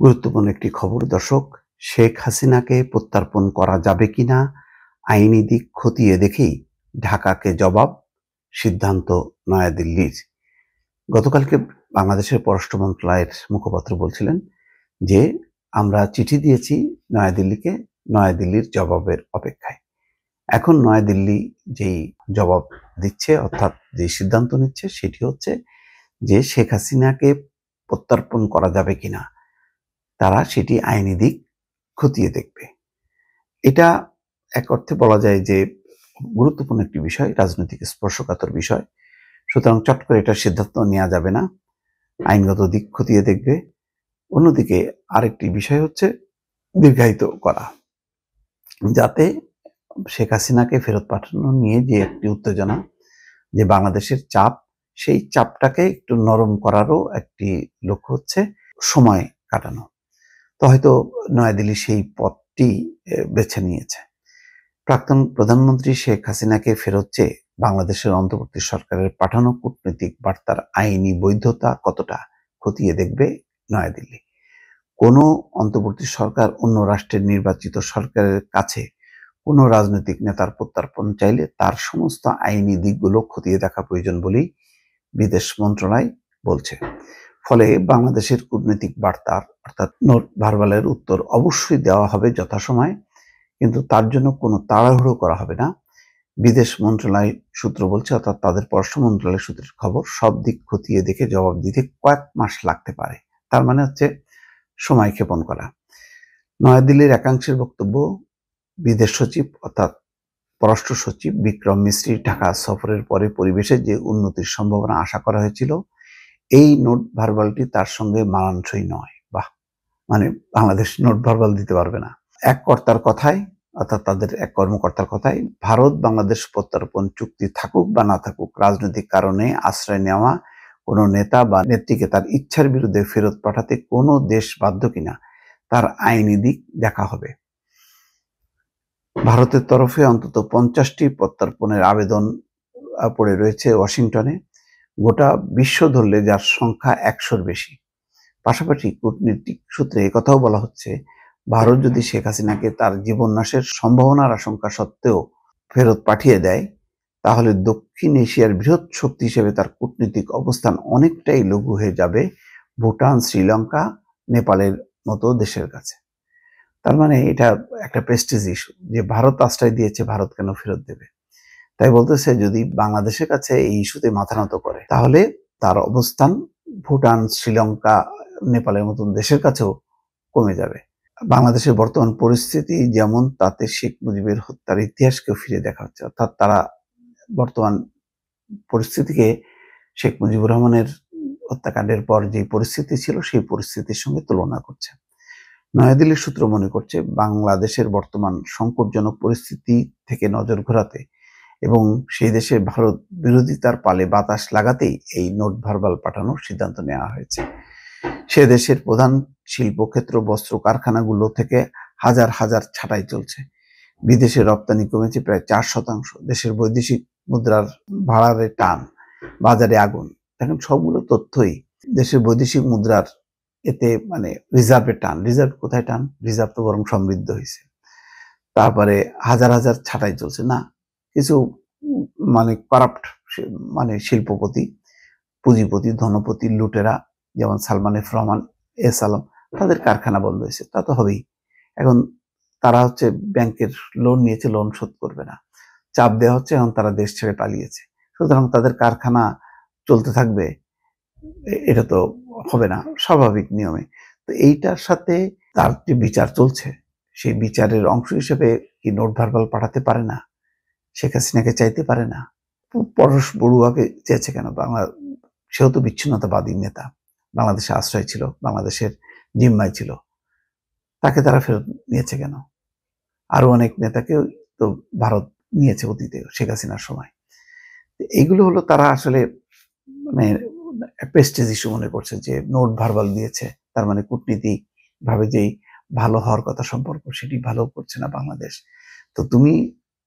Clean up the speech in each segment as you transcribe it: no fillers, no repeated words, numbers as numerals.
গুরুত্বপূর্ণ একটি খবর দর্শক। শেখ হাসিনাকে প্রত্যর্পণ করা যাবে কিনা আইনি দিক খতিয়ে দেখেই ঢাকাকে জবাব, সিদ্ধান্ত নয়াদিল্লির। গতকালকে বাংলাদেশের পররাষ্ট্র মন্ত্রণালয়ের মুখপাত্র বলছিলেন যে আমরা চিঠি দিয়েছি নয়াদিল্লিকে, নয়াদিল্লির জবাবের অপেক্ষায়। এখন নয়াদিল্লি যেই জবাব দিচ্ছে অর্থাৎ যে সিদ্ধান্ত নিচ্ছে সেটি হচ্ছে যে শেখ হাসিনাকে প্রত্যর্পণ করা যাবে কিনা তারা সেটি আইনি দিক খতিয়ে দেখবে। এটা এক অর্থে বলা যায় যে গুরুত্বপূর্ণ একটি বিষয়, রাজনৈতিক স্পর্শকাতর বিষয়। সুতরাং চট করে এটার সিদ্ধান্ত নেওয়া যাবে না, আইনগত দিক খতিয়ে দেখবে। অন্যদিকে আরেকটি বিষয় হচ্ছে দীর্ঘায়িত করা, যাতে শেখ হাসিনাকে ফেরত পাঠানো নিয়ে যে একটি উত্তেজনা, যে বাংলাদেশের চাপ, সেই চাপটাকে একটু নরম করারও একটি লক্ষ্য হচ্ছে সময় কাটানো। তো হয়তো নয়াদিল্লি সেই পথটি বেছে নিয়েছে। প্রাক্তন প্রধানমন্ত্রী শেখ হাসিনাকে ফেরত চেয়ে বাংলাদেশের অন্তর্বর্তী সরকারের পাঠানো কূটনৈতিক বার্তার আইনি বৈধতা কতটা খতিয়ে দেখবে নয়াদিল্লি। কোনো অন্তর্বর্তী সরকার অন্য রাষ্ট্রের নির্বাচিত সরকারের কাছে কোনো রাজনৈতিক নেতার প্রত্যর্পণ চাইলে তার সমস্ত আইনি দিকগুলো খতিয়ে দেখা প্রয়োজন বলেই বিদেশ মন্ত্রণালয় বলছে। ফলে বাংলাদেশের কূটনৈতিক বার্তার অর্থাৎ নোট ভার্বালের উত্তর অবশ্যই দেওয়া হবে যথাসময়ে, কিন্তু তার জন্য কোনো তাড়াহুড়ো করা হবে না। বিদেশ মন্ত্রণালয় সূত্র বলছে, অর্থাৎ তাদের পররাষ্ট্র মন্ত্রণালয়ের সূত্রের খবর, সব দিক খতিয়ে দেখে জবাব দিতে কয়েক মাস লাগতে পারে। তার মানে হচ্ছে সময় ক্ষেপণ করা। নয়াদিল্লির একাংশের বক্তব্য, বিদেশ সচিব অর্থাৎ পররাষ্ট্র সচিব বিক্রম মিশ্রির ঢাকা সফরের পরে পরিবেশে যে উন্নতির সম্ভাবনা আশা করা হয়েছিল, এই নোট ভার্বালটি তার সঙ্গে মানানসই নয়। মানে বাংলাদেশ নোট ভার্বাল দিতে পারবে না। এক কর্তার কথায়, অর্থাৎ তাদের এক কর্মকর্তার কথায়, ভারত বাংলাদেশ প্রত্যর্পণ চুক্তি থাকুক বা না থাকুক, রাজনৈতিক কারণে আশ্রয় নেওয়া কোনো নেতা বা নেত্রীকে তার ইচ্ছার বিরুদ্ধে ফেরত পাঠাতে কোনো দেশ বাধ্য কিনা তার আইনি দিক দেখা হবে। ভারতের তরফে অন্তত 50টি প্রত্যর্পণের আবেদন পড়ে রয়েছে ওয়াশিংটনে, গোটা বিশ্ব ধরলে যার সংখ্যা 100-র বেশি। পাশাপাশি কূটনীতিক সূত্রে একথাও বলা হচ্ছে, ভারত যদি শেখ হাসিনাকে তার জীবননাশের সম্ভাবনার আশঙ্কা সত্ত্বেও ফেরত পাঠিয়ে দেয়, তাহলে দক্ষিণ এশিয়ার বৃহৎ শক্তি হিসেবে তার কূটনৈতিক অবস্থান অনেকটাই লঘু হয়ে যাবে ভুটান, শ্রীলঙ্কা, নেপালের মতো দেশের কাছে। তার মানে এটা একটা প্রেস্টিজ ইস্যু, যে ভারত আশ্রয় দিয়েছে, ভারত কেন ফেরত দেবে। তাই বলতেছে যদি বাংলাদেশের কাছে এই ইস্যুতে মাথা নত করে, তাহলে তার অবস্থান ভুটান, শ্রীলঙ্কা, নেপালের মতন দেশের কাছেও কমে যাবে। বাংলাদেশের বর্তমান পরিস্থিতি যেমন, তাতে শেখ মুজিবের হত্যার ইতিহাসকেও ফিরে দেখা হচ্ছে, অর্থাৎ তারা বর্তমান পরিস্থিতিকে শেখ মুজিবুর রহমানের হত্যাকাণ্ডের পর যে পরিস্থিতি ছিল সেই পরিস্থিতির সঙ্গে তুলনা করছে। নয়াদিল্লির সূত্র মনে করছে, বাংলাদেশের বর্তমান সংকটজনক পরিস্থিতি থেকে নজর ঘোরাতে এবং সেই দেশে ভারত বিরোধিতার পালে বাতাস লাগাতেই এই নোট ভার্বাল পাঠানোর সিদ্ধান্ত নেওয়া হয়েছে। সে দেশের প্রধান শিল্পক্ষেত্র বস্ত্র কারখানাগুলো থেকে হাজার হাজার ছাঁটাই চলছে। বিদেশে রপ্তানি কমেছে প্রায় 4%। দেশের বৈদেশিক মুদ্রার ভাড়ারে টান, বাজারে আগুন। দেখেন, সবগুলো তথ্যই দেশের বৈদেশিক মুদ্রার এতে মানে রিজার্ভের টান। রিজার্ভ কোথায় টান? রিজার্ভ তো বরং সমৃদ্ধ হয়েছে। তারপরে হাজার হাজার ছাঁটাই চলছে না, কিছু মানে করাপ্ট মানে শিল্পপতি, পুঁজিপতি, ধনপতি, লুটেরা, যেমন সালমান এফ রহমান, এস আলম, তাদের কারখানা বন্ধ হয়েছে। তা তো হবেই। এখন তারা হচ্ছে ব্যাংকের লোন নিয়েছে, লোন শোধ করবে না, চাপ দেওয়া হচ্ছে, এখন তারা দেশ ছেড়ে পালিয়েছে। সুতরাং তাদের কারখানা চলতে থাকবে, এটা তো হবে না স্বাভাবিক নিয়মে। তো এইটার সাথে তার যে বিচার চলছে, সেই বিচারের অংশ হিসেবে কি নোট ভার্বাল পাঠাতে পারে না? শেখ হাসিনাকে চাইতে পারে না? পরশ বড়ুয়াকে চেয়েছে কেন? সেও তো বিচ্ছিন্নতাবাদী নেতা, বাংলাদেশে আশ্রয় ছিল, বাংলাদেশের জিম্মায় ছিল, তাকে তারা ফেরত নিয়েছে কেন? আরো অনেক নেতাকে তো ভারত নিয়েছে অতীতে, শেখ হাসিনার সময়। এইগুলো হলো তারা আসলে মানে প্রেস্টিজ ইস্যু মনে করছে, যে নোট ভার্বাল দিয়েছে, তার মানে কূটনীতিক ভাবে যেই ভালো হওয়ার কথা সম্পর্ক, সেটি ভালো করছে না বাংলাদেশ। তো তুমি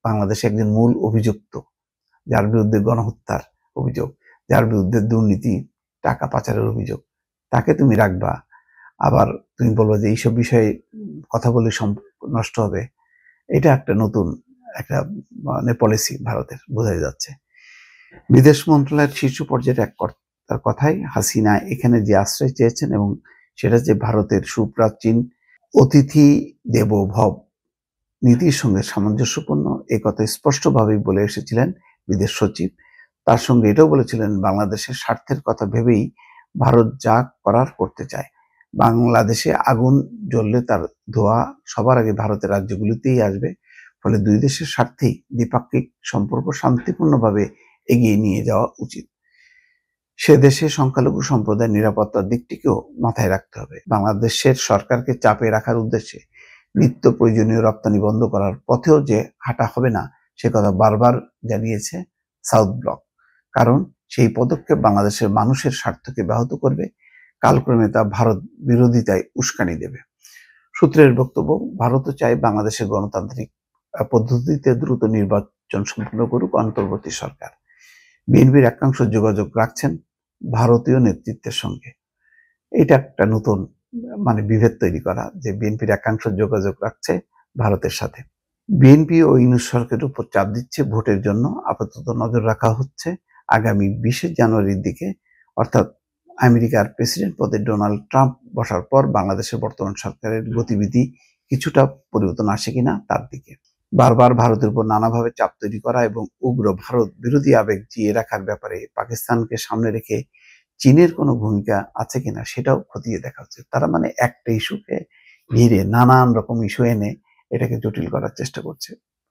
বাংলাদেশে একজন মূল অভিযুক্ত, যার বিরুদ্ধে গণহত্যার অভিযোগ, যার বিরুদ্ধে দুর্নীতি, টাকা পাচারের অভিযোগ, তাকে তুমি রাখবা, আবার তুমি বলবো যে এইসব বিষয়ে কথা বলে নষ্ট হবে, এটা একটা নতুন একটা মানে পলিসি ভারতের বোঝাই যাচ্ছে। বিদেশ মন্ত্রণালয়ের শীর্ষ পর্যায়ের এক কর্তার কথায় হাসিনা এখানে যে আশ্রয় চেয়েছেন এবং সেটা যে ভারতের সুপ্রাচীন অতিথি দেবো ভব নীতির সঙ্গে সামঞ্জস্যপূর্ণ এ কথা স্পষ্টভাবেই বলে এসেছিলেন বিদেশ সচিব। তার সঙ্গে এটাও বলেছিলেন বাংলাদেশের স্বার্থের কথা ভেবেই ভারত যা করার করতে চায়। বাংলাদেশে আগুন জ্বললে তার ধোঁয়া সবার আগে ভারতের রাজ্যগুলিতেই আসবে। ফলে দুই দেশের স্বার্থেই দ্বিপাক্ষিক সম্পর্ক শান্তিপূর্ণভাবে এগিয়ে নিয়ে যাওয়া উচিত। সে দেশে সংখ্যালঘু সম্প্রদায়ের নিরাপত্তার দিকটিকেও মাথায় রাখতে হবে। বাংলাদেশের সরকারকে চাপে রাখার উদ্দেশ্যে নিত্য প্রয়োজনীয় রপ্তানি বন্ধ করার পথেও যে হাঁটা হবে না সে কথা বারবার জানিয়েছে সাউথ ব্লক। কারণ সেই পদক্ষেপ বাংলাদেশের মানুষের স্বার্থকে ব্যাহত করবে, কালক্রমে তা ভারত বিরোধিতায় উস্কানি দেবে। সূত্রের বক্তব্য, ভারতও চায় বাংলাদেশের গণতান্ত্রিক পদ্ধতিতে দ্রুত নির্বাচন সম্পন্ন করুক অন্তর্বর্তী সরকার। বিএনপির একাংশ যোগাযোগ রাখছেন ভারতীয় নেতৃত্বের সঙ্গে। এটা একটা নতুন মানে বিভেদ তৈরি করা, যে বিএনপির একাংশ যোগাযোগ রাখছে ভারতের সাথে। বিএনপি ও ইউনূস সরকারের উপর চাপ দিচ্ছে ভোটের জন্য আপাতত নজর রাখা হচ্ছে আগামী 20শে জানুয়ারির দিকে, অর্থাৎ আমেরিকার প্রেসিডেন্ট পদে ডোনাল্ড ট্রাম্প বসার পর বাংলাদেশের বর্তমান সরকারের গতিবিধি কিছুটা পরিবর্তন আসে কিনা তার দিকে। বারবার ভারতের উপর নানাভাবে চাপ তৈরি করা এবং উগ্র ভারত বিরোধী আবেগ জিয়ে রাখার ব্যাপারে পাকিস্তানকে সামনে রেখে চীনের কোনো ভূমিকা আছে কিনা সেটাও খতিয়ে দেখা হচ্ছে। তারা মানে একটা ইস্যুকে ঘিরে নানান রকম ইস্যু এনে এটাকে জটিল করার চেষ্টা করছে।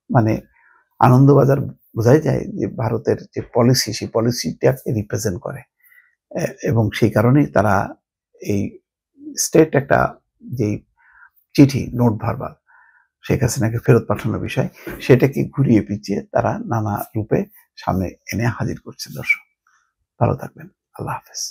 মানে আনন্দবাজার বোঝাই যায় যে ভারতের যে পলিসি সেই পলিসিটাকে রিপ্রেজেন্ট করে, এবং সেই কারণেই তারা এই স্টেট একটা যে চিঠি নোট ভার্বাল শেখ হাসিনাকে ফেরত পাঠানোর বিষয়, সেটাকে ঘুরিয়ে পিছিয়ে তারা নানা রূপে সামনে এনে হাজির করছে। দর্শক ভালো থাকবেন, আল্লাহ হাফেজ।